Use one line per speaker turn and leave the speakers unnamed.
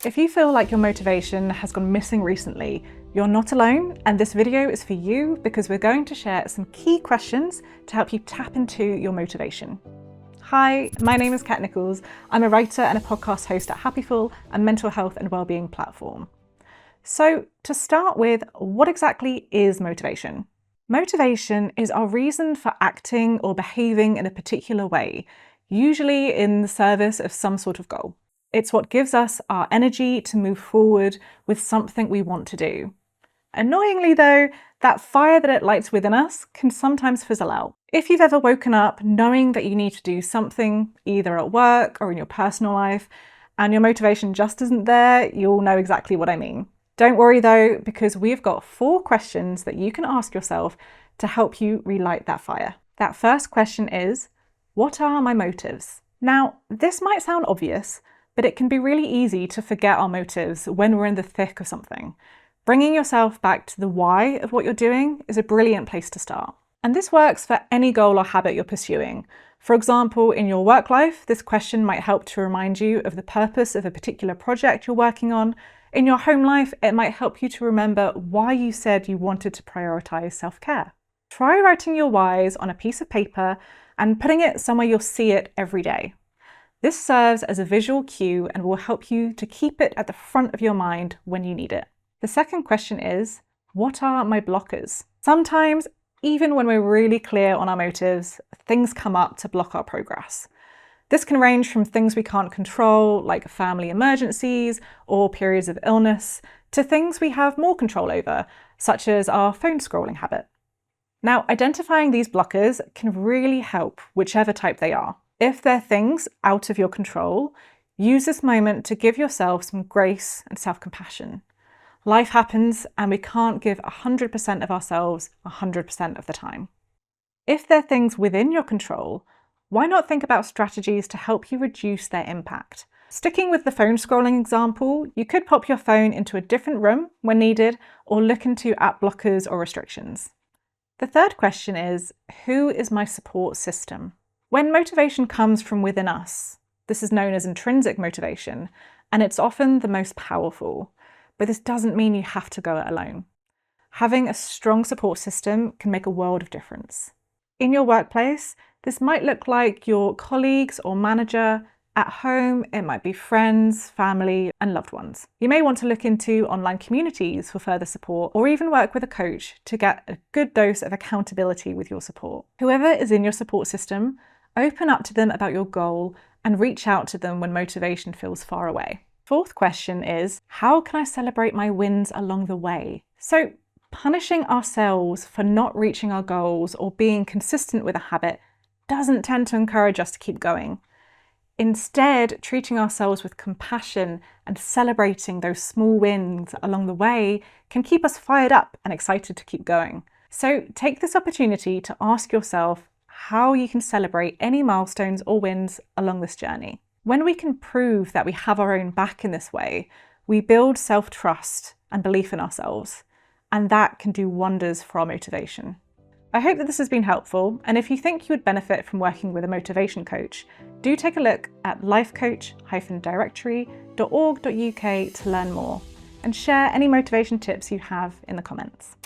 If you feel like your motivation has gone missing recently, you're not alone, and this video is for you because we're going to share some key questions to help you tap into your motivation. Hi, my name is Nicholls. I'm a writer and a podcast host at Happiful, a mental health and wellbeing platform. So to start with, what exactly is motivation? Motivation is our reason for acting or behaving in a particular way, usually in the service of some sort of goal. It's what gives us our energy to move forward with something we want to do. Annoyingly though, that fire that it lights within us can sometimes fizzle out. If you've ever woken up knowing that you need to do something, either at work or in your personal life, and your motivation just isn't there, you'll know exactly what I mean. Don't worry though, because we've got 4 questions that you can ask yourself to help you relight that fire. That first question is, what are my motives? Now, this might sound obvious, but it can be really easy to forget our motives when we're in the thick of something. Bringing yourself back to the why of what you're doing is a brilliant place to start. And this works for any goal or habit you're pursuing. For example, in your work life, this question might help to remind you of the purpose of a particular project you're working on. In your home life, it might help you to remember why you said you wanted to prioritize self-care. Try writing your whys on a piece of paper and putting it somewhere you'll see it every day. This serves as a visual cue and will help you to keep it at the front of your mind when you need it. The second question is, what are my blockers? Sometimes, even when we're really clear on our motives, things come up to block our progress. This can range from things we can't control, like family emergencies or periods of illness, to things we have more control over, such as our phone scrolling habit. Now, identifying these blockers can really help, whichever type they are. If they're things out of your control, use this moment to give yourself some grace and self-compassion. Life happens and we can't give 100% of ourselves 100% of the time. If they're things within your control, why not think about strategies to help you reduce their impact? Sticking with the phone scrolling example, you could pop your phone into a different room when needed or look into app blockers or restrictions. The third question is, who is my support system? When motivation comes from within us, this is known as intrinsic motivation, and it's often the most powerful. But this doesn't mean you have to go it alone. Having a strong support system can make a world of difference. In your workplace, this might look like your colleagues or manager. At home, it might be friends, family, and loved ones. You may want to look into online communities for further support, or even work with a coach to get a good dose of accountability with your support. Whoever is in your support system, open up to them about your goal and reach out to them when motivation feels far away. Fourth question is, how can I celebrate my wins along the way? So punishing ourselves for not reaching our goals or being consistent with a habit doesn't tend to encourage us to keep going. Instead, treating ourselves with compassion and celebrating those small wins along the way can keep us fired up and excited to keep going. So take this opportunity to ask yourself how you can celebrate any milestones or wins along this journey. When we can prove that we have our own back in this way, we build self-trust and belief in ourselves, and that can do wonders for our motivation. I hope that this has been helpful, and if you think you would benefit from working with a motivation coach, do take a look at lifecoach-directory.org.uk to learn more, and share any motivation tips you have in the comments.